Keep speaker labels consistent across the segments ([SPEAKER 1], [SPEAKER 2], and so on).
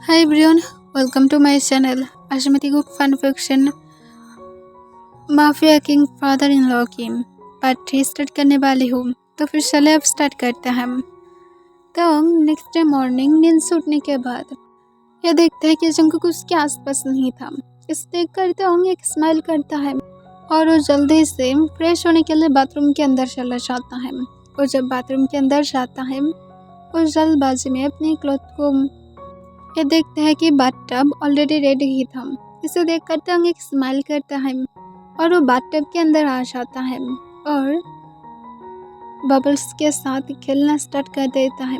[SPEAKER 1] Hi everyone, welcome to my channel. आज मैं तेको fan fiction mafia king father in law की part 3 start करने वाली हूँ। तो फिर चले अब स्टार्ट करते हैं हम। तो नेक्स्ट डे मॉर्निंग नींद से उठने के बाद यह देखते हैं कि जंकुक उसके आसपास नहीं था। इसे देखकर तो एक स्माइल करता है और वो जल्दी से फ्रेश होने के लिए बाथरूम के अंदर चला जाता है। और जब बाथरूम के अंदर जाता है वो जल्दबाजी में अपने क्लॉथ को ये देखते हैं कि बाथटब ऑलरेडी रेडी ही था। इसे देखकर तंग एक स्माइल करता है और वो बाथटब के अंदर आ जाता है और बबल्स के साथ खेलना स्टार्ट कर देता है।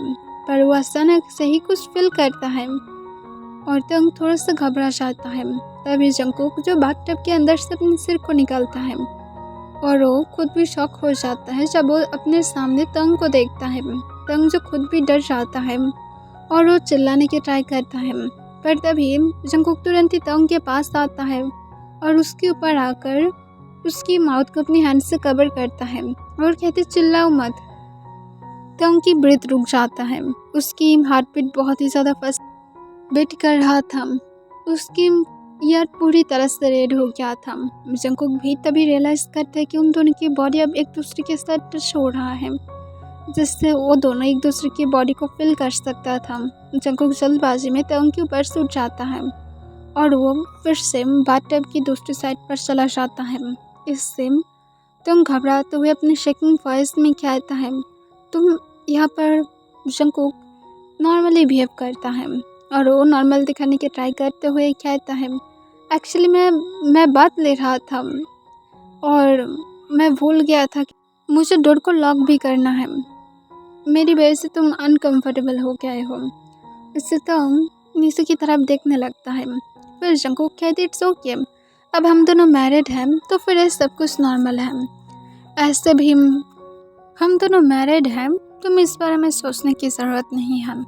[SPEAKER 1] पर वो अचानक से ही कुछ फील करता है और तंग थोड़ा सा घबरा जाता है। तभी जंकुक जो बाथटब के अंदर से अपने सिर को निकालता है और वो खुद भी शॉक हो जाता है जब वो अपने सामने तंग को देखता है। तंग जो खुद भी डर जाता है और वो चिल्लाने की ट्राई करता है। पर तभी जंकुक तुरंत ही तंग के पास आता है और उसके ऊपर आकर उसकी माउथ को अपनी हैंड से कवर करता है और कहते चिल्लाओ मत। तंग की ब्रीथ रुक जाता है। उसकी हार्ट बीट बहुत ही ज़्यादा फास्ट बीट कर रहा था। उसकी ईयर पूरी तरह से रेड हो गया था। जंकुक भी तभी रियलाइज करता है कि उन दोनों की बॉडी अब एक दूसरे के साथ टच हो रहा है, जिससे वो दोनों एक दूसरे की बॉडी को फील कर सकता था। जंकुक जल्दबाजी में तंग के ऊपर से उठ जाता है और वो फिर से बाथटब की दूसरी साइड पर चला जाता है। इससे तंग घबराते हुए अपनी शेकिंग वॉइस में कहता है, तुम यहाँ पर। जंकुक नॉर्मली बिहेव करता है और वो नॉर्मल दिखाने की ट्राई करते हुए कहता है, एक्चुअली मैं बात ले रहा था और मैं भूल गया था कि मुझे डोर को लॉक भी करना है। मेरी वजह से तुम अनकंफर्टेबल हो गए हो। इससे तंग नीचे की तरफ देखने लगता है। फिर जंकुक कहती इट्स ओके, अब हम दोनों मैरिड हैं तो फिर ये सब कुछ नॉर्मल है। ऐसे भी हम दोनों मैरिड हैं, तुम इस बारे में सोचने की ज़रूरत नहीं है।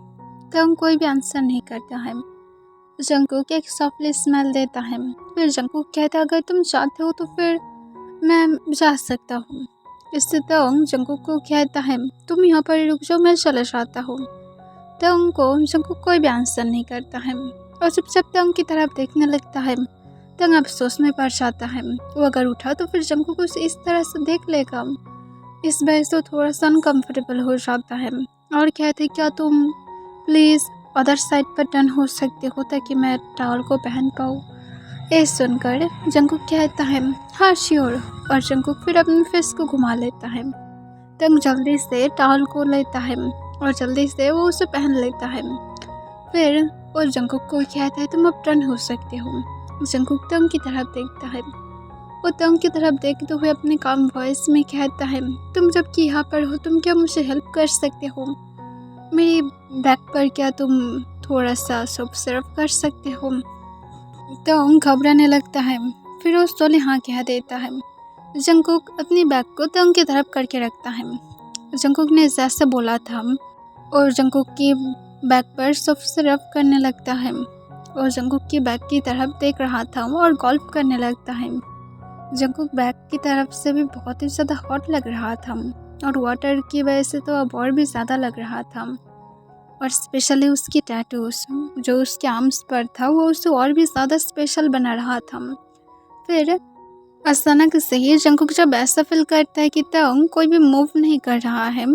[SPEAKER 1] तंग कोई भी आंसर नहीं करता है। जंकुक एक सॉफ्टली स्मेल देता है। फिर जंकुक कहता है, अगर तुम चाहते हो तो फिर मैं जा सकता हूँ। इससे तंग जंकुक को कहता है, तुम यहाँ पर रुक जाओ, मैं चला जाता हूँ। तंग को जंकुक कोई भी आंसर नहीं करता है और चुपचाप तंग की तरफ देखने लगता है। तंग अफसोस में पड़ जाता है। वो अगर उठा तो फिर जंकुक उसे इस तरह से देख लेगा। इस वजह से थोड़ा सा अनकम्फर्टेबल हो जाता है और कहते, क्या तुम प्लीज़ अदर साइड पर टर्न हो सकते हो ताकि मैं टॉवल को पहन पाऊँ। ये सुनकर जंकुक कहता है, हाँ श्योर। और जंकुक फिर अपने फेस को घुमा लेता है। तंग जल्दी से टॉवल को लेता है और जल्दी से वो उसे पहन लेता है। फिर वो जंकुक को कहता है, तुम अब टर्न हो सकते हो। जंकुक तंग की तरफ देखता है। वो तंग की तरफ देखते हुए अपने काम वॉइस में कहता है, तुम जबकि यहाँ पर हो, तुम क्या मुझे हेल्प कर सकते हो? मेरी बैक पर क्या तुम थोड़ा सा सोप सर्व कर सकते हो? तंग घबराने लगता है। फिर वो सोले हाँ कह देता है। जंकुक अपनी बैग को तंग की तरफ करके रखता है। जंकुक ने जैसे बोला था और जंकुक की बैग पर सोप सर्व करने लगता है और जंकुक की बैग की तरफ देख रहा था और गॉल्फ करने लगता है। जंकुक बैग की तरफ से भी बहुत ही ज़्यादा हॉट लग रहा था और वाटर की वजह से तो अब और भी ज़्यादा लग रहा था। और स्पेशली उसकी टैटूज जो उसके आर्म्स पर था वो उसे और भी ज़्यादा स्पेशल बना रहा था। फिर अचानक से ही जंकुक जब ऐसा फील करता है कि तंग कोई भी मूव नहीं कर रहा है,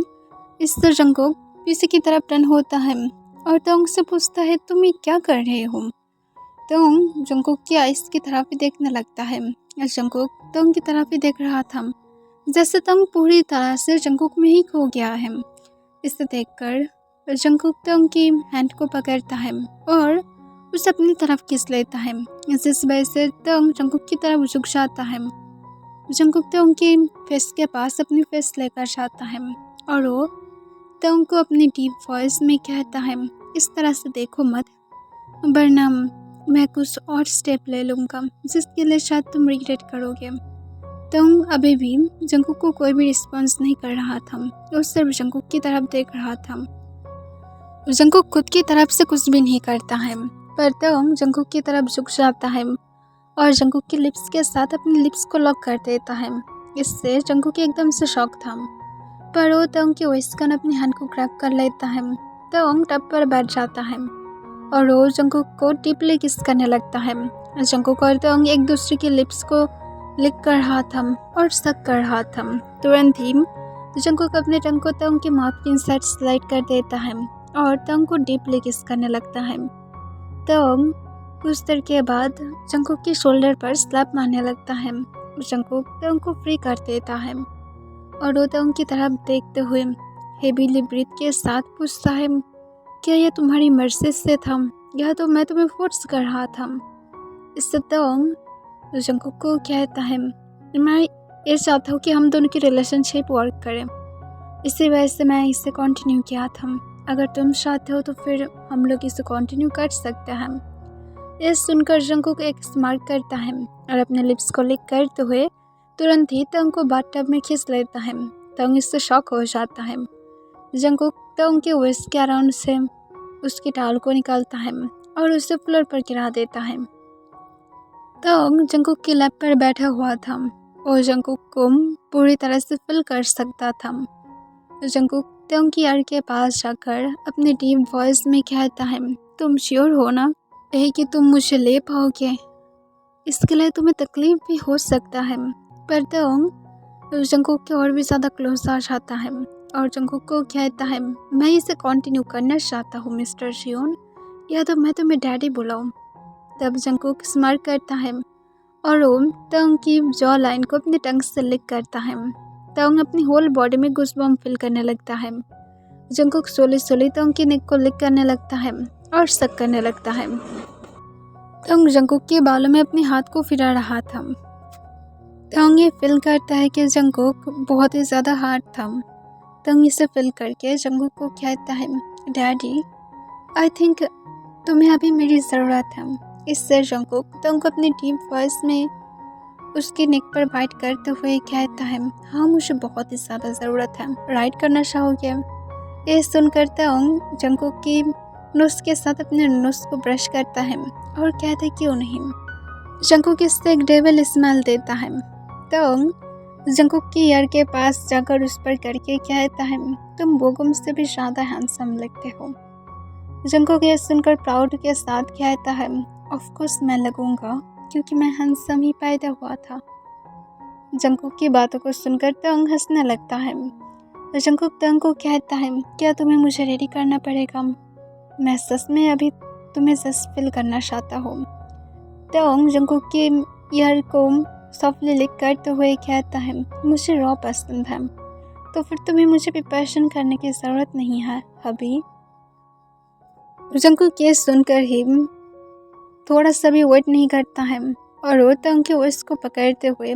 [SPEAKER 1] इससे जंकुक पीछे की तरफ टर्न होता है और तंग से पूछता है, तुम ये क्या कर रहे हो? तंग जंकुक की आइस की तरफ ही देखने लगता है। जंकुक तंग की तरफ ही देख रहा था, जैसे तंग पूरी तरह से जंकुक में ही खो गया है। इसे देखकर जंकुक तंग की हैंड को पकड़ता है और उसे अपनी तरफ खींच लेता है, जिस वजह से तंग जंकुक की तरफ झुक जाता है। जंकुक तंग की फेस के पास अपनी फेस लेकर जाता है और वो तंग को अपनी डीप वॉइस में कहता है, इस तरह से देखो मत, वरना मैं कुछ और स्टेप ले लूँगा जिसके लिए शायद तुम रिग्रेट करोगे। तंग अभी भी जंकुक को कोई भी रिस्पॉन्स नहीं कर रहा था। वो सिर्फ जंकुक की तरफ देख रहा था। जंकुक खुद की तरफ से कुछ भी नहीं करता है, पर तंग जंकुक की तरफ झुक जाता है और जंकुक की लिप्स के साथ अपनी लिप्स को लॉक कर देता है। इससे जंकुक एकदम से शॉक था, पर वो तंग की वेस्ट गन अपनी हैंड को ग्रैब कर लेता है। तंग टब पर बैठ जाता है और वो जंकुक को डीपली किस करने लगता है। जंकुक और तोंग एक दूसरे के लिप्स को लिक कर रहा था और सक कर रहा था। तुरंत ही जंकुक अपने टंग को तोंग के माउथ के इनसाइड स्लाइड कर देता है और तोंग को डीपली किस करने लगता है। तोंग कुछ देर के बाद जंकुक के शोल्डर पर स्लैप मारने लगता है। जंकुक तोंग को फ्री कर देता है और वो तोंग की तरफ देखते हुए हेवीली ब्रीथ के साथ पूछता है, क्या यह तुम्हारी मर्जी से था या तो मैं तुम्हें फोर्स कर रहा था। इससे तोंग जंकुक को कहता है, मैं ये चाहता हूँ कि हम दोनों की रिलेशनशिप वर्क करें, इसी वजह से मैं इसे कंटिन्यू किया था। अगर तुम चाहते हो तो फिर हम लोग इसे कंटिन्यू कर सकते हैं। ये सुनकर जंकुक एक स्माइल करता है और अपने लिप्स को लिक करते हुए तुरंत ही तोंग को बाथटब में खींच लेता है। तोंग इससे शॉक हो जाता है। जंकुक तोंग के वेस्ट के अराउंड से उसकी टाल को निकालता है और उसे फ्लोर पर गिरा देता है। तोंग जंकुक के लैप पर बैठा हुआ था और जंकुक को पूरी तरह से फील कर सकता था। जंकुक तोंग की ईयर के पास जाकर अपने डीप वॉइस में कहता है, तुम श्योर हो ना यही कि तुम मुझे ले पाओगे? इसके लिए तुम्हें तकलीफ भी हो सकता है। पर तोंग जंकुक के और भी ज़्यादा क्लोज आ जाता है और जंकुक को कहता है, मैं इसे कंटिन्यू करना चाहता हूँ मिस्टर जियोन, या तो मैं तुम्हें डैडी बुलाऊँ। तब जंकुक स्माइल करता है और वो तोंग की जॉ लाइन को अपने टंग से लिक करता है। तोंग अपनी होल बॉडी में गूज़बम्प फील करने लगता है। जंकुक सोली तोंग की नेक को लिक करने लगता है और सक करने लगता है। तोंग जंकुक के बालों में अपने हाथ को फिरा रहा था। तोंग ये फील करता है कि जंकुक बहुत ही ज़्यादा हार्ड था। तोंग इसे फील करके जंकुक को कहता है, डैडी आई थिंक तुम्हें अभी मेरी ज़रूरत है। इससे जंकुक तोंग को अपनी डीप वॉइस में उसकी नेक पर बाइट करते हुए कहता है, हाँ मुझे बहुत ही ज़्यादा ज़रूरत है, राइड करना चाहोगे? ये सुनकर तोंग जंकुक की नोस के साथ अपने नोस को ब्रश करता है और कहता है, क्यों नहीं। जंकुक इससे एक डेविल स्मेल देता है। तोंग जंकुक की ईयर के पास जाकर उस पर करके कहता है, तुम बोगुम से भी ज़्यादा हैंडसम लगते हो। जंकुक ये सुनकर प्राउड के साथ कहता है, ऑफ कोर्स मैं लगूंगा क्योंकि मैं हैंडसम ही पैदा हुआ था। जंकुक की बातों को सुनकर तोंग हंसने लगता है। जंकुक तोंग को कहता है, क्या तुम्हें मुझे रेडी करना पड़ेगा? मैं सच में अभी तुम्हें जस्ट फील करना चाहता हूँ। तोंग जंकुक की ईयर को सॉफ्टली लिक करते हुए कहता है, मुझे रॉ पसंद है, तो फिर तुम्हें मुझे प्रिपरेशन करने की ज़रूरत नहीं है अभी। जंकुक ये सुनकर ही थोड़ा सा भी वेट नहीं करता है और वो तोंग के वॉइस को पकड़ते हुए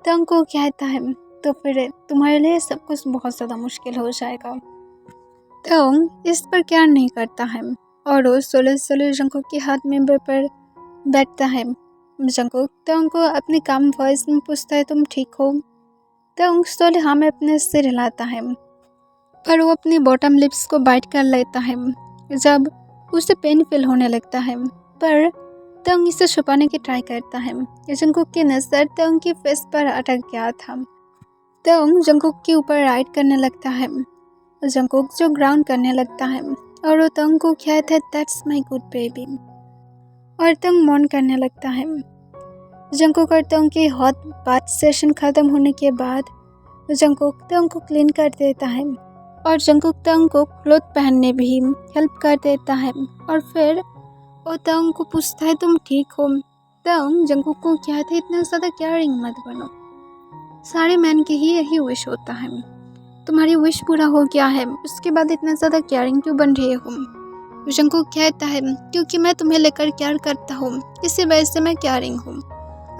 [SPEAKER 1] तोंग को कहता है, तो फिर तुम्हारे लिए सब कुछ बहुत ज़्यादा मुश्किल हो जाएगा। तोंग इस पर केयर नहीं करता है और वो सोले जंकुक के हाथ में पर बैठता है। जंकुक तोंग को अपनी काम वॉइस में पूछता है, तुम ठीक हो? तोंग सोले हाँ में अपने सिर हिलाता है, पर वो अपनी बॉटम लिप्स को बाइट कर लेता है जब उसे पेन फील होने लगता है। पर तोंग इसे छुपाने की ट्राई करता है। जंकुक की नज़र तोंग की फेस पर अटक गया था। तोंग जंकुक के ऊपर राइड करने लगता है। जंकुक जो ग्राउंड करने लगता है और वो तोंग को कहता है, दैट्स माय गुड बेबी, और तोंग मौन करने लगता है। जंकुक और तोंग के हॉट बाथ सेशन ख़त्म होने के बाद जंकुक तोंग को क्लीन कर देता है और जंकुक तोंग को क्लोथ पहनने भी हेल्प कर देता है और फिर वो तोंग को पूछता है, तुम ठीक हो? तोंग जंकुक को कहता है, इतना ज़्यादा केयरिंग मत बनो, सारे मैन के ही यही विश होता है, तुम्हारी विश पूरा हो गया है, उसके बाद इतना ज़्यादा केयरिंग क्यों बन रही हो? जंकुक कहता है, क्योंकि मैं तुम्हें लेकर केयर करता हूँ, इसी वजह से मैं केयरिंग हूँ।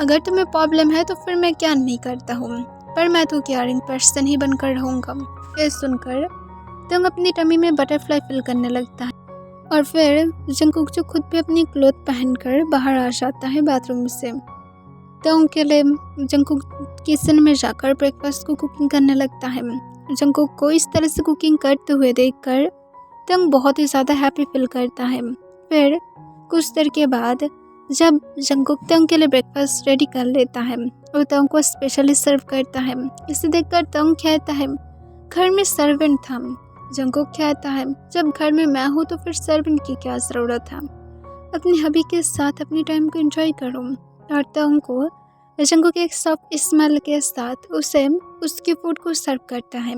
[SPEAKER 1] अगर तुम्हें प्रॉब्लम है तो फिर मैं केयर नहीं करता हूँ, पर मैं तो केयरिंग पर्सन ही बनकर रहूँगा। ये सुनकर तोंग अपनी टमी में बटरफ्लाई फील करने लगता है और फिर जंकुक जो खुद भी अपनी क्लोथ पहनकर बाहर आ जाता है बाथरूम से। तोंग के लिए जंकुक किचन में जाकर ब्रेकफास्ट को कुकिंग करने लगता है। जंकुक को इस तरह से कुकिंग करते हुए देखकर तोंग बहुत ही ज़्यादा हैप्पी फील करता है। फिर कुछ देर के बाद जब जंकुक तोंग के लिए ब्रेकफास्ट रेडी कर लेता है और तोंग को स्पेशली सर्व करता है, इसे देखकर तोंग कहता है, घर में सर्वेंट था जंगकुक कहता है जब घर में मैं हूँ तो फिर सर्वेंट की क्या ज़रूरत है, अपनी हबी के साथ अपने टाइम को एंजॉय करो। और तंग को जंगकुक एक सॉफ्ट स्मेल के साथ उसे उसके फूड को सर्व करता है।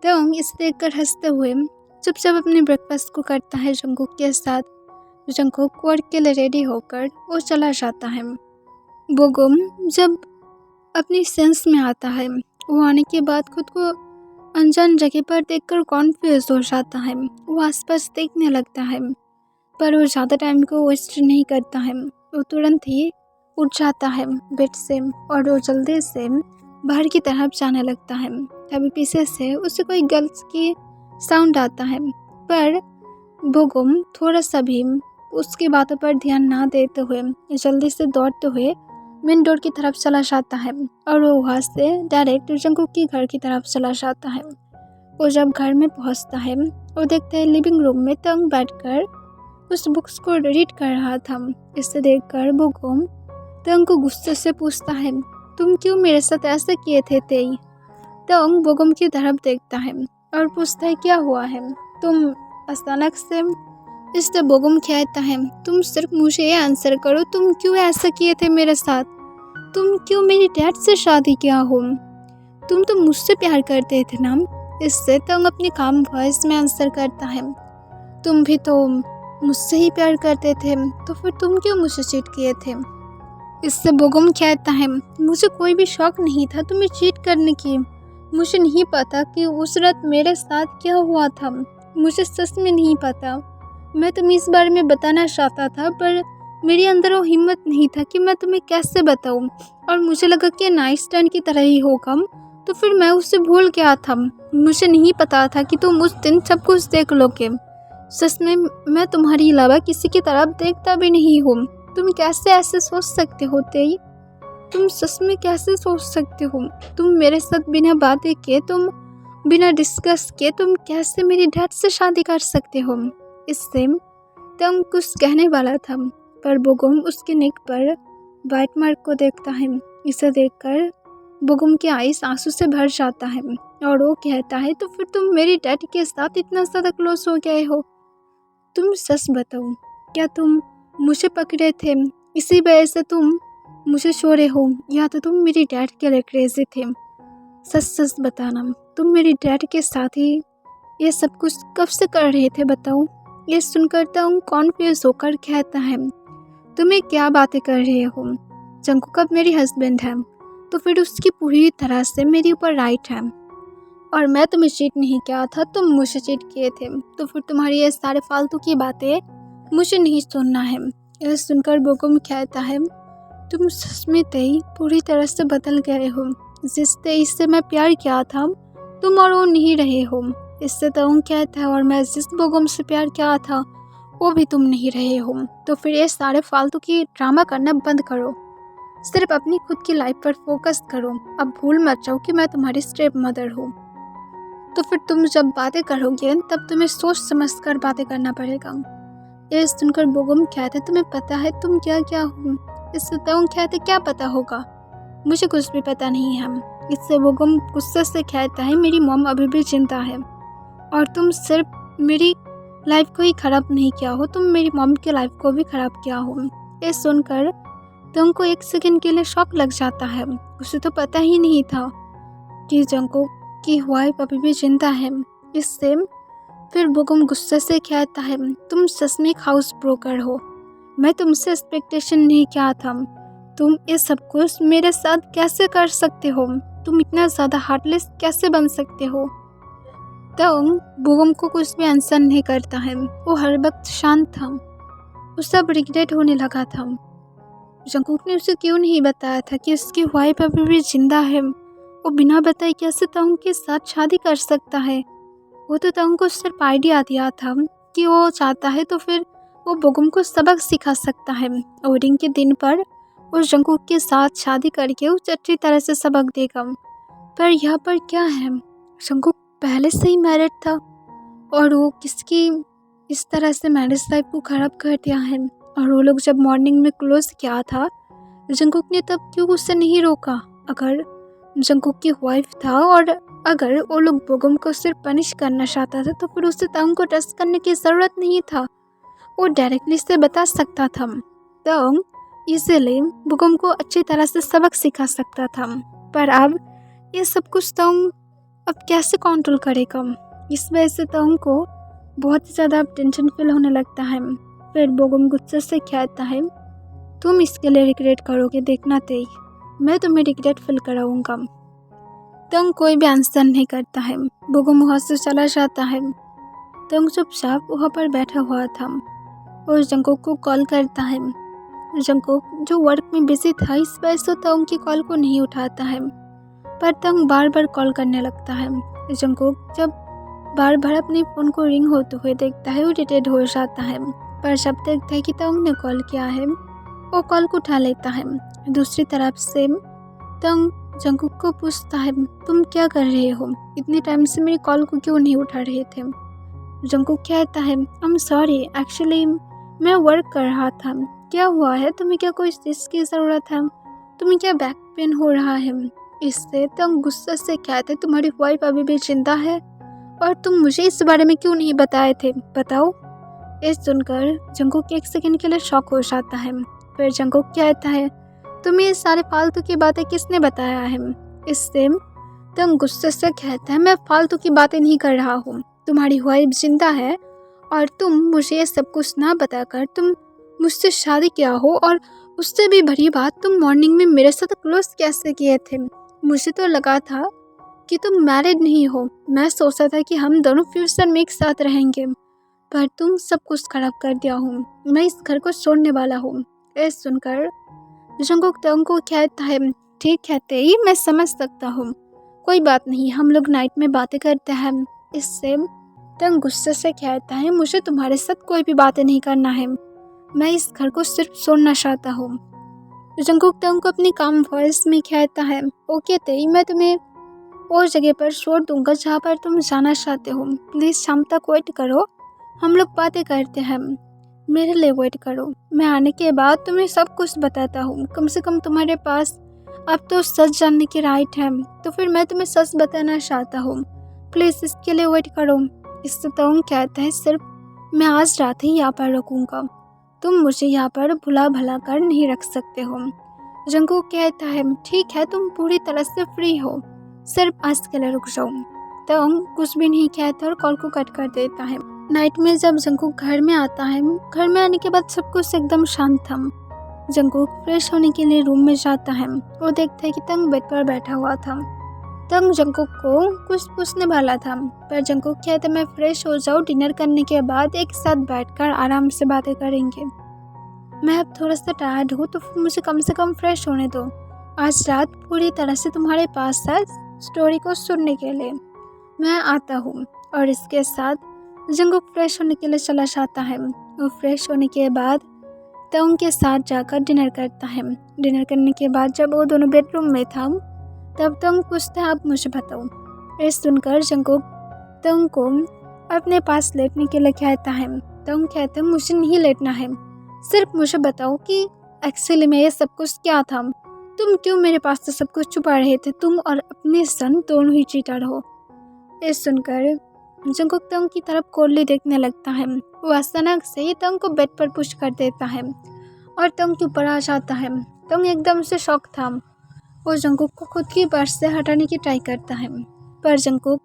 [SPEAKER 1] तंग इसे देखकर हंसते हुए चुपचाप अपने ब्रेकफास्ट को करता है जंगकुक के साथ। जंगकुक वर्क के लिए रेडी होकर वो चला जाता है। बोगुम जब अपनी सेंस में आता है, वो आने के बाद खुद को अनजान जगह पर देखकर कॉन्फ्यूज हो जाता है। वो आसपास देखने लगता है पर वो ज़्यादा टाइम को वेस्ट नहीं करता है। वो तुरंत ही उठ जाता है बेड से और वो जल्दी से बाहर की तरफ जाने लगता है। तभी पीछे से उसे कोई गर्ल्स की साउंड आता है, पर बोगुम थोड़ा सा भी उसकी बातों पर ध्यान ना देते हुए जल्दी से दौड़ते हुए मेन डोर की तरफ चला जाता है और वो वहाँ से डायरेक्ट जंगकुक के घर की तरफ चला जाता है। वो जब घर में पहुँचता है वो देखता है लिविंग रूम में तंग बैठकर उस बुक्स को रीड कर रहा था। इसे देखकर बोगुम तंग को गुस्से से पूछता है, तुम क्यों मेरे साथ ऐसे किए थे तेई? तंग बोगुम की तरफ देखता है और पूछता है, क्या हुआ है तुम अचानक से? इससे बोगुम कहता है, तुम सिर्फ मुझे ये आंसर करो, तुम क्यों ऐसा किए थे मेरे साथ? तुम क्यों मेरी डैड से शादी किया हो? तुम तो मुझसे प्यार करते थे ना? इससे तंग अपनी काम वॉइस में आंसर करता है, तुम भी तो मुझसे ही प्यार करते थे, तो फिर तुम क्यों मुझसे चीट किए थे? इससे बोगुम कहता है, मुझे कोई भी शौक नहीं था तुम्हें चीट करने की। मुझे नहीं पता कि उस रात मेरे साथ क्या हुआ था। मुझे सच में नहीं पता। मैं तुम्हें इस बारे में बताना चाहता था पर मेरे अंदर वो हिम्मत नहीं था कि मैं तुम्हें कैसे बताऊं। और मुझे लगा कि नाइस टर्न की तरह ही होगा, तो फिर मैं उससे भूल गया था। मुझे नहीं पता था कि तुम उस दिन सब कुछ देख लोगे। सच में मैं तुम्हारे अलावा किसी की तरफ देखता भी नहीं हूँ। तुम कैसे ऐसे सोच सकते हो तेई? तुम सच में कैसे सोच सकते हो? तुम मेरे साथ बिना बातें के, तुम बिना डिस्कस के, तुम कैसे मेरी डैड से शादी कर सकते हो? इससे तंग कुछ कहने वाला था पर बोगुम उसके नेक पर वाइट मार्क को देखता है। इसे देखकर बोगुम की आईज आंसू से भर जाता है और वो कहता है, तो फिर तुम मेरी डैड के साथ इतना ज़्यादा क्लोज हो गए हो? तुम सच बताओ, क्या तुम मुझे पकड़े थे इसी वजह से तुम मुझे छोड़े हो, या तो तुम मेरी डैड के लिए क्रेजी थे? सच सच बताना, तुम मेरी डैड के साथ ही ये सब कुछ कब से कर रहे थे बताओ? ये सुनकर तंग कॉन्फ्यूज होकर कहता है, तुम्हें क्या बातें कर रहे हो? जंगकुक अब मेरी हस्बैंड है तो फिर उसकी पूरी तरह से मेरे ऊपर राइट है, और मैं तुम्हें चीट नहीं किया था, तुम मुझे चीट किए थे। तो फिर तुम्हारी ये सारे फालतू की बातें मुझे नहीं सुनना है। यह सुनकर बोगुम कहता है, तुम सच में तेई पूरी तरह से बदल गए हो। जिस तेई से मैं प्यार किया था तुम और वो नहीं रहे हो। इससे तंग कहता है, और मैं जिस बोगुम से प्यार किया था वो भी तुम नहीं रहे हो। तो फिर ये सारे फालतू की ड्रामा करना बंद करो, सिर्फ अपनी खुद की लाइफ पर फोकस करो। अब भूल मत जाओ कि मैं तुम्हारी स्टेप मदर हूँ। तो फिर तुम जब बातें करोगे तब तुम्हें सोच समझ कर बातें करना पड़ेगा। ये सुनकर बोगुम कहते, तुम्हें पता है तुम क्या क्या हो? इससे तंग कहते, क्या पता होगा, मुझे कुछ भी पता नहीं है। इससे बोगुम गुस्से से कहता है, मेरी मॉम अभी भी जिंदा है और तुम सिर्फ मेरी लाइफ को ही ख़राब नहीं किया हो, तुम मेरी मॉम की लाइफ को भी ख़राब किया हो। ये सुनकर तंग को एक सेकंड के लिए शॉक लग जाता है। उसे तो पता ही नहीं था कि जंगकुक की वाइफ अभी भी जिंदा है। इससे फिर बोगुम गुस्से से कहता है, तुम सच में एक हाउस ब्रोकर हो। मैं तुमसे एक्सपेक्टेशन नहीं किया था। तुम ये सब कुछ मेरे साथ कैसे कर सकते हो? तुम इतना ज़्यादा हार्टलेस कैसे बन सकते हो? तंग बोगुम को कुछ भी आंसर नहीं करता है। वो हर वक्त शांत था। उसे अब रिग्रेट होने लगा था। जंगकुक ने उसे क्यों नहीं बताया था कि उसकी वाइफ अभी भी जिंदा है? वो बिना बताए कैसे तंग के साथ शादी कर सकता है? वो तो तंग को सिर्फ आइडिया दिया था कि वो चाहता है तो फिर वो बोगुम को सबक सिखा सकता है। वेडिंग के दिन पर वो जंगकुक के साथ शादी करके उसे अच्छी तरह से सबक देगा। पर यहाँ पर क्या है, जंगकुक पहले से ही मैरिड था और वो किसकी इस तरह से मैरिज लाइफ को ख़राब कर दिया है। और वो लोग जब मॉर्निंग में क्लोज किया था, जंगकुक ने तब क्यों उससे नहीं रोका? अगर जंगकुक की वाइफ था और अगर वो लोग बोगम को सिर्फ पनिश करना चाहता था तो फिर उसे तंग को ट्रस्ट करने की ज़रूरत नहीं था। वो डायरेक्टली से बता सकता था। तंग इसीलिए बोगम को अच्छी तरह से सबक सिखा सकता था। पर अब ये सब कुछ तंग अब कैसे कंट्रोल करेगा? इस वजह से तंग को बहुत ज़्यादा टेंशन फील होने लगता है। फिर बोगम गुस्से से कहता है, तुम इसके लिए रिग्रेट करोगे, देखना तेई, मैं तुम्हें रिग्रेट फील कराऊंगा। तंग कोई भी आंसर नहीं करता है। बोगम वहाँ से चला जाता है। तंग चुपचाप वहाँ पर बैठा हुआ था और जंगकुक को कॉल करता है। जंगकुक जो वर्क में बिजी था, इस वजह से तंग की कॉल को नहीं उठाता है, पर तंग बार बार कॉल करने लगता है। जंगकुक जब बार बार अपने फ़ोन को रिंग होते हुए देखता है, वो इरिटेट हो जाता है, पर जब देखता है कि तंग ने कॉल किया है, वो कॉल को उठा लेता है। दूसरी तरफ से तंग जंगकुक को पूछता है, तुम क्या कर रहे हो? इतने टाइम से मेरी कॉल को क्यों नहीं उठा रहे थे? जंगकुक कहता है, आई एम सॉरी, एक्चुअली मैं वर्क कर रहा था। क्या हुआ है? तुम्हें क्या कोई चीज़ की ज़रूरत है? तुम्हें क्या बैक पेन हो रहा है? इससे तंग गुस्से से कहते, तुम्हारी वाइफ अभी भी जिंदा है और तुम मुझे इस बारे में क्यों नहीं बताए थे? बताओ। ये सुनकर जंगकुक एक सेकंड के लिए शॉक हो जाता है। फिर जंगकुक कहता है, तुम्हें ये सारे फालतू की बातें किसने बताया है? इससे तंग गुस्से से कहता है, मैं फालतू की बातें नहीं कर रहा हूँ। तुम्हारी वाइफ जिंदा है और तुम मुझे ये सब कुछ ना बताकर तुम मुझसे शादी किया हो, और उससे भी बड़ी बात, तुम मॉर्निंग में मेरे साथ क्लोज कैसे किए थे? मुझे तो लगा था कि तुम मैरिड नहीं हो। मैं सोचा था कि हम दोनों फ्यूचर में एक साथ रहेंगे, पर तुम सब कुछ खराब कर दिया हूँ। मैं इस घर को छोड़ने वाला हूँ। ये सुनकर जंगकुक तंग को कहता है, ठीक है तेई, मैं समझ सकता हूँ, कोई बात नहीं, हम लोग नाइट में बातें करते हैं। इससे तंग गुस्से से कहता है, मुझे तुम्हारे साथ कोई भी बातें नहीं करना है, मैं इस घर को सिर्फ छोड़ना चाहता हूँ। जंगकुक तंग को अपनी काम वॉइस में कहता है, ओके तेई, मैं तुम्हें और जगह पर छोड़ दूंगा जहाँ पर तुम जाना चाहते हो। प्लीज़ शाम तक वेट करो, हम लोग बातें करते हैं, मेरे लिए वेट करो। मैं आने के बाद तुम्हें सब कुछ बताता हूँ। कम से कम तुम्हारे पास अब तो सच जानने की राइट है, तो फिर मैं तुम्हें सच बताना चाहता हूँ, प्लीज़ इसके लिए वेट करो। इससे तंग कहता है, सिर्फ मैं आज रात ही यहाँ पर रुकूंगा, तुम मुझे यहाँ पर भुला भला कर नहीं रख सकते हो। जंगकुक कहता है, ठीक है, तुम पूरी तरह से फ्री हो, सिर्फ आज के लिए रुक जाओ। तंग कुछ भी नहीं कहता और कॉल को कट कर देता है। नाइट में जब जंगकुक घर में आता है, घर में आने के बाद सब कुछ एकदम शांत था। जंगकुक फ्रेश होने के लिए रूम में जाता है। वो देखता है कि तंग बेड पर बैठा हुआ था। तंग जंगकुक को कुछ पूछने वाला था, पर जंगकुक कहता, मैं फ्रेश हो जाऊँ, डिनर करने के बाद एक साथ बैठकर आराम से बातें करेंगे। मैं अब थोड़ा सा टायर्ड हूँ, तो मुझे कम से कम फ्रेश होने दो। आज रात पूरी तरह से तुम्हारे पास है स्टोरी को सुनने के लिए, मैं आता हूँ। और इसके साथ जंगकुक फ्रेश होने के लिए चला जाता है। वो फ्रेश होने के बाद तंग के साथ जाकर डिनर करता है। डिनर करने के बाद जब वो दोनों बेडरूम में था, तब तंग पूछता है, आप मुझे बताओ। ये सुनकर जंगकुक तंग को अपने पास लेटने के लिए कहता है। तंग कहता है, मुझे नहीं लेटना है, सिर्फ मुझे बताओ कि एक्चुअली में ये सब कुछ क्या था। तुम क्यों मेरे पास से सब कुछ छुपा रहे थे? तुम और अपने सन दोनों ही चीटर हो। ये सुनकर जंगकुक तंग की तरफ कोल्ली देखने लगता है। वो अचानक से ही तंग को बेड पर पुश कर देता है और तंग के ऊपर आ जाता है। तंग एकदम से शॉक था। वो जंगकुक को खुद की पर्स से हटाने की ट्राई करता है, पर जंगकुक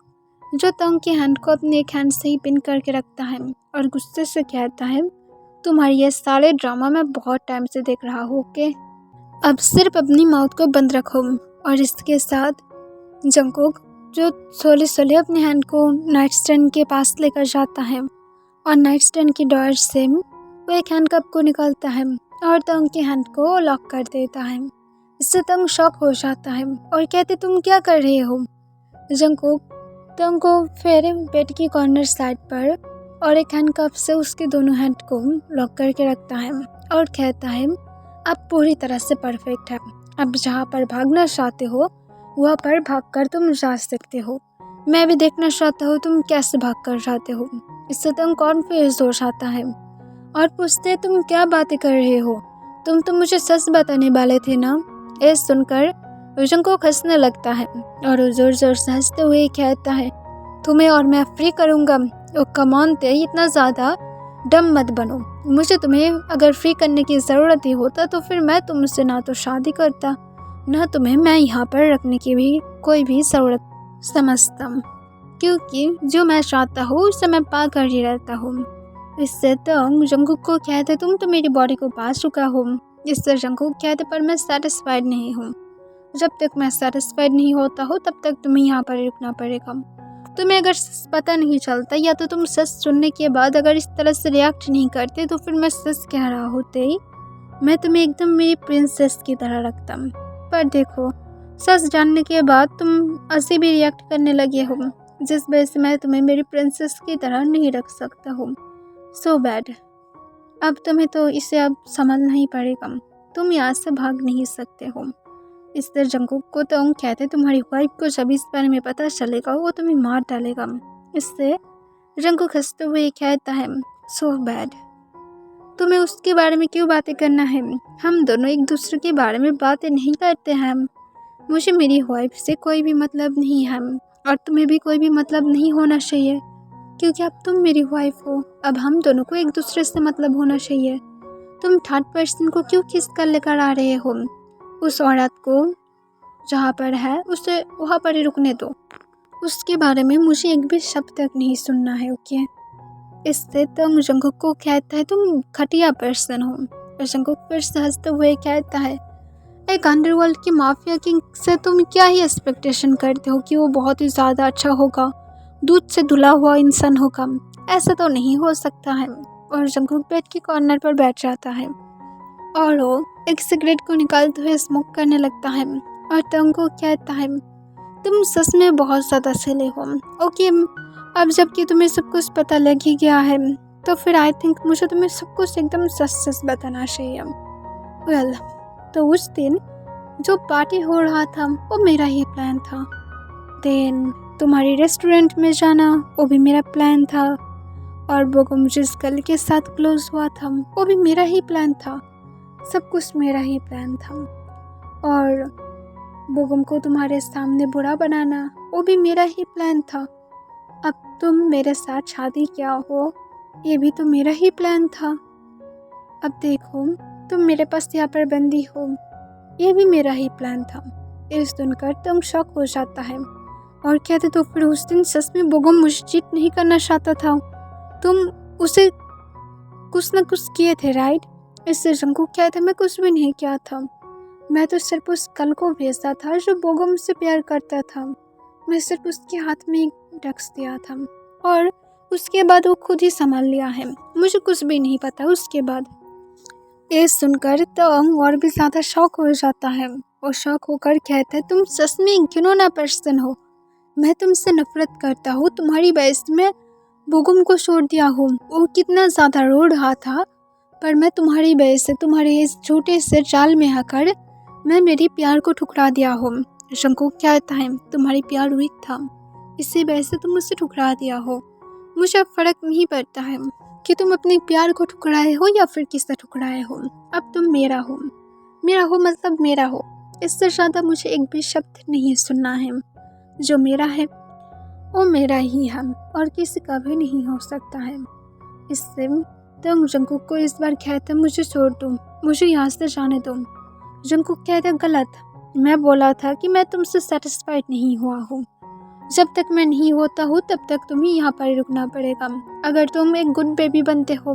[SPEAKER 1] जो तंग के हैंड को अपने एक हैंड से ही पिन करके रखता है और गुस्से से कहता है, तुम्हारी ये सारे ड्रामा मैं बहुत टाइम से देख रहा हूँ, ओके? अब सिर्फ अपनी माउथ को बंद रखो। और इसके साथ जंगकुक जो सोले सोले अपने हैंड को नाइट स्टैंड के पास लेकर जाता है और नाइट स्टैंड की डोर से वो एक हैंड कप को निकालता है और तंग के हैंड को लॉक कर देता है। इससे तंग शॉक हो जाता है और कहते, तुम क्या कर रहे हो? जंगकुक तंग को फिर बेड की कॉर्नर साइड पर और एक हैंड कप से उसके दोनों हैंड को लॉक करके रखता है और कहता है, अब पूरी तरह से परफेक्ट है, अब जहाँ पर भागना चाहते हो वहाँ पर भागकर तुम जा सकते हो। मैं भी देखना चाहता हूँ तुम कैसे भाग कर जाते हो। इससे तंग कॉन्फ्यूज हो जाता है और पूछते, तुम क्या बातें कर रहे हो? तुम तो मुझे सच बताने वाले थे ना? ये सुनकर जंगकुक हंसने लगता है और वो जोर जोर से हंसते हुए कहता है, तुम्हें और मैं फ्री करूँगा। ओ कम ऑन ते, इतना ज़्यादा डम मत बनो। मुझे तुम्हें अगर फ्री करने की ज़रूरत ही होता तो फिर मैं तुमसे ना तो शादी करता, ना तुम्हें मैं यहाँ पर रखने की भी कोई भी ज़रूरत समझता, क्योंकि जो मैं चाहता हूँ उससे मैं पा कर ही रहता हूँ। इससे तो जंगकुक को कहते, तुम तो मेरी बॉडी को पा चुका हो। इससे जंगकुक कहते, पर मैं सेटिस्फाइड नहीं हूँ। जब तक मैं सेटिस्फाइड नहीं होता हूँ तब तक तुम्हें यहाँ पर रुकना पड़ेगा। तुम्हें अगर सच पता नहीं चलता या तो तुम सच सुनने के बाद अगर इस तरह से रिएक्ट नहीं करते तो फिर मैं सच कह रहा होते ही मैं तुम्हें एकदम मेरी प्रिंसेस की तरह रखता। पर देखो, सच जानने के बाद तुम ऐसे भी रिएक्ट करने लगे हो, जिस वजह से मैं तुम्हें मेरी प्रिंसेस की तरह नहीं रख सकता हूँ। So bad. अब तुम्हें तो इसे अब समझना ही पड़ेगा। तुम यहाँ से भाग नहीं सकते हो। इस तरह जंगकुक को तो कहते, तुम्हारी वाइफ को जब इस बारे में पता चलेगा वो तुम्हें मार डालेगा। इससे जंगकुक हंसते हुए कहता है, सो बैड। तुम्हें उसके बारे में क्यों बातें करना है? हम दोनों एक दूसरे के बारे में बातें नहीं करते हैं। मुझे मेरी वाइफ से कोई भी मतलब नहीं है और तुम्हें भी कोई भी मतलब नहीं होना चाहिए, क्योंकि अब तुम मेरी वाइफ हो। अब हम दोनों को एक दूसरे से मतलब होना चाहिए। तुम थर्ड पर्सन को क्यों किस कर लेकर आ रहे हो? उस औरत को जहाँ पर है उसे वहाँ पर ही रुकने दो। उसके बारे में मुझे एक भी शब्द तक नहीं सुनना है, ओके? इससे तो जंगकुक को कहता है, तुम घटिया पर्सन हो। और जंगकुक फिर से हंसते हुए कहता है, एक अंडरवर्ल्ड की माफिया किंग से तुम क्या ही एक्सपेक्टेशन करते हो कि वो बहुत ही ज़्यादा अच्छा होगा, दूध से धुला हुआ इंसान होगा? ऐसा तो नहीं हो सकता है। और जंगकुक बेड के कॉर्नर पर बैठ जाता है और वो एक सिगरेट को निकालते हुए स्मोक करने लगता है और तंग को कहता है, तुम सच में बहुत ज़्यादा सिले हो। ओके, अब जबकि तुम्हें सब कुछ पता लग ही गया है तो फिर आई थिंक मुझे तुम्हें सब कुछ एकदम सच सच बताना चाहिए। वेल, तो उस दिन जो पार्टी हो रहा था वो मेरा ही प्लान था। देन तुम्हारी रेस्टोरेंट में जाना वो भी मेरा प्लान था, और बोगम जिस गर्ल के साथ क्लोज हुआ था वो भी मेरा ही प्लान था। सब कुछ मेरा ही प्लान था। और बोगम को तुम्हारे सामने बुरा बनाना वो भी मेरा ही प्लान था। अब तुम मेरे साथ शादी क्या हो ये भी तो मेरा ही प्लान था। अब देखो, तुम मेरे पास यहाँ पर बंदी हो, ये भी मेरा ही प्लान था। ये सुनकर तुम शॉक हो जाता है और कहते, तो फिर उस दिन सच में बोगम मुझे चीट नहीं करना चाहता था? तुम उसे कुछ न कुछ किए थे, राइट? इससे जंगकुक कहते, मैं कुछ भी नहीं किया था। मैं तो सिर्फ उस कल को भेजा था जो बोगम से प्यार करता था। मैं सिर्फ उसके हाथ में एक ड्रग्स दिया था और उसके बाद वो खुद ही संभाल लिया है। मुझे कुछ भी नहीं पता उसके बाद। ये सुनकर तो और भी ज़्यादा शॉक हो जाता है और शॉक होकर कहता है, तुम सच में एक घिनौना पर्सन हो। मैं तुमसे नफरत करता हूँ। तुम्हारी वजह से मैं बोगम को छोड़ दिया हूँ। वो कितना ज़्यादा रो रहा था, पर मैं तुम्हारी वजह से, तुम्हारे इस छोटे से जाल में आकर मैं मेरी प्यार को ठुकरा दिया हूँ। जंगकुक कहता है, तुम्हारी प्यार वीक था, इसी वजह से तुम मुझसे ठुकरा दिया हो। मुझे अब फर्क नहीं पड़ता है कि तुम अपने प्यार को ठुकराए हो या फिर किससे ठुकराए हो। अब तुम मेरा हो। मेरा हो मतलब मेरा हो। इससे ज़्यादा मुझे एक भी शब्द नहीं सुनना है। जो मेरा है वो मेरा ही है और किसी का भी नहीं हो सकता है। इससे तुम जंगकुक को इस बार कहते, मुझे छोड़ दो, मुझे यहाँ से जाने दो। जंगकुक कहते, गलत। मैं बोला था कि मैं तुमसे सेटिस्फाइड नहीं हुआ हूँ। जब तक मैं नहीं होता हूँ तब तक तुम्हें यहाँ पर रुकना पड़ेगा। अगर तुम एक गुड बेबी बनते हो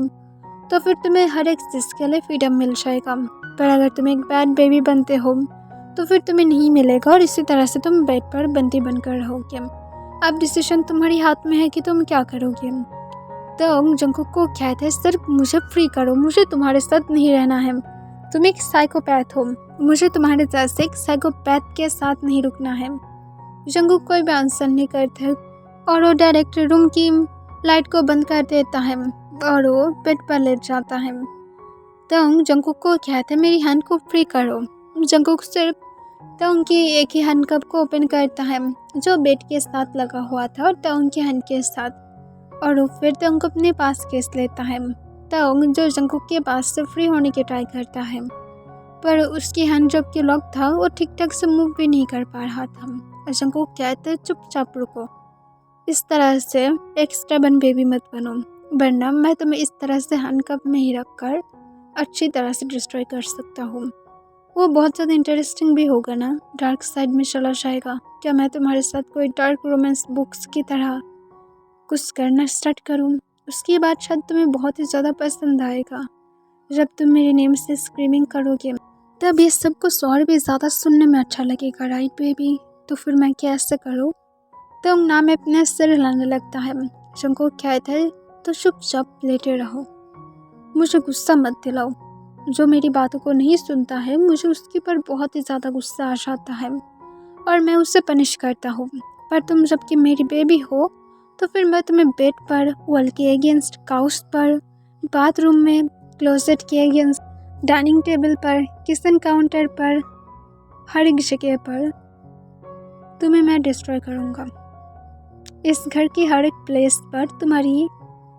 [SPEAKER 1] तो फिर तुम्हें हर एक चीज़ के लिए फ्रीडम मिल जाएगा, पर अगर तुम एक बैड बेबी बनते हो तो फिर तुम्हें नहीं मिलेगा और इसी तरह से तुम बेड पर बंदी बनकर रहोगे। अब डिसीजन तुम्हारे हाथ में है कि तुम क्या करोगे। तो जंगकुक को कहते हैं, सिर्फ मुझे फ्री करो, मुझे तुम्हारे साथ नहीं रहना है। तुम एक साइकोपैथ हो, मुझे तुम्हारे जैसे एक साइकोपैथ के साथ नहीं रुकना है। जंगकुक कोई भी आंसर नहीं करते और वो डायरेक्ट रूम की लाइट को बंद कर देता है और वो बेड पर लेट जाता है। तो जंगकुक को कहते हैं, मेरी हैंड को फ्री करो। जंगकुक सिर्फ तो की एक ही हैंड कप को ओपन करता है जो बेड के साथ लगा हुआ था और टाउन के हैंड के साथ, और वो फिर तंग को अपने पास केस लेता है। तंग जो जंगकुक के पास से फ्री होने की ट्राई करता है पर उसकी हैंड जब के लॉक था वो ठीक ठाक से मूव भी नहीं कर पा रहा था। और जंगकुक कहते चुपचाप रुको, इस तरह से एक स्टबर्न बेबी मत बनो, वरना मैं तुम्हें इस तरह से हैंडकफ में ही रखकर अच्छी तरह से डिस्ट्रॉय कर सकता हूँ। वो बहुत ज़्यादा इंटरेस्टिंग भी होगा ना, डार्क साइड में चला जाएगा। क्या मैं तुम्हारे साथ कोई डार्क रोमांस बुक्स की तरह कुछ करना स्टार्ट करूँ? उसकी बात शायद तुम्हें बहुत ही ज़्यादा पसंद आएगा। जब तुम मेरे नेम से स्क्रीमिंग करोगे तब ये सब कुछ और भी ज़्यादा सुनने में अच्छा लगेगा, राइट बेबी? तो फिर मैं कैसे करूँ? तो नाम में अपने सिर हिलाने लगता है। जंगकुक कहता है तो चुपचाप लेटे रहो, मुझे गुस्सा मत दिलाओ। जो मेरी बातों को नहीं सुनता है मुझे उसके ऊपर बहुत ही ज़्यादा गुस्सा आ जाता है और मैं उसे पनिश करता हूँ। पर तुम जबकि मेरी बेबी हो तो फिर मैं तुम्हें बेड पर, वॉल के अगेंस्ट, काउच पर, बाथरूम में, क्लोजेट के अगेंस्ट, डाइनिंग टेबल पर, किचन काउंटर पर, हर एक जगह पर तुम्हें मैं डिस्ट्रॉय करूँगा। इस घर की हर एक प्लेस पर तुम्हारी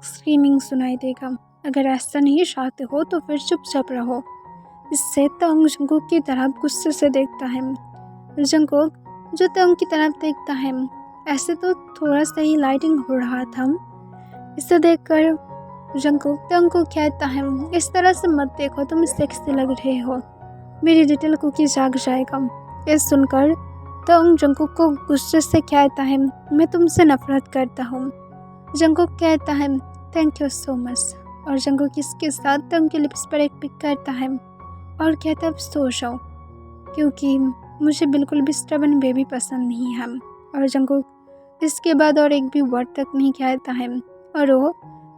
[SPEAKER 1] स्क्रीमिंग सुनाई देगा। अगर ऐसा नहीं चाहते हो तो फिर चुपचाप रहो। इससे तंग जंगकुक की तरफ गुस्से से देखता है। जंगकुक जो तंग की तरफ देखता है, ऐसे तो थोड़ा सा ही लाइटिंग हो रहा था। इसे देखकर जंगकुक तंग को कहता है, इस तरह से मत देखो, तुम सेक्सी लग रहे हो, मेरी लिटिल कुकी जाग जाएगा। ये सुनकर तंग जंगकुक को गुस्से से कहता है, मैं तुमसे नफरत करता हूँ। जंगकुक कहता है थैंक यू सो मच, और जंगकुक इसके साथ तंग के लिप्स पर एक पिक करता है और कहता है सो जाओ, क्योंकि मुझे बिल्कुल भी स्टबर्न बेबी पसंद नहीं है। और जंगकुक इसके बाद और एक भी वर्ड तक नहीं कहता है और वो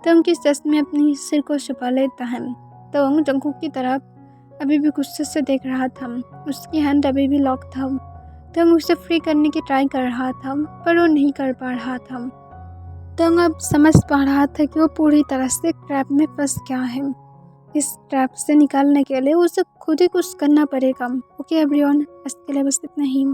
[SPEAKER 1] तंग की चेस्ट में अपनी सिर को छुपा लेता है। तंग जंगकुक की तरफ अभी भी गुस्से से देख रहा था। उसकी हैंड अभी भी लॉक था। तंग उसे फ्री करने की ट्राई कर रहा था पर वो नहीं कर पा रहा था। तंग अब समझ पा रहा था कि वो पूरी तरह से ट्रैप में फंस गया है। इस ट्रैप से निकालने के लिए उसे खुद ही कुछ करना पड़ेगा। ओके एवरीवन, इसके लिए बस इतना ही।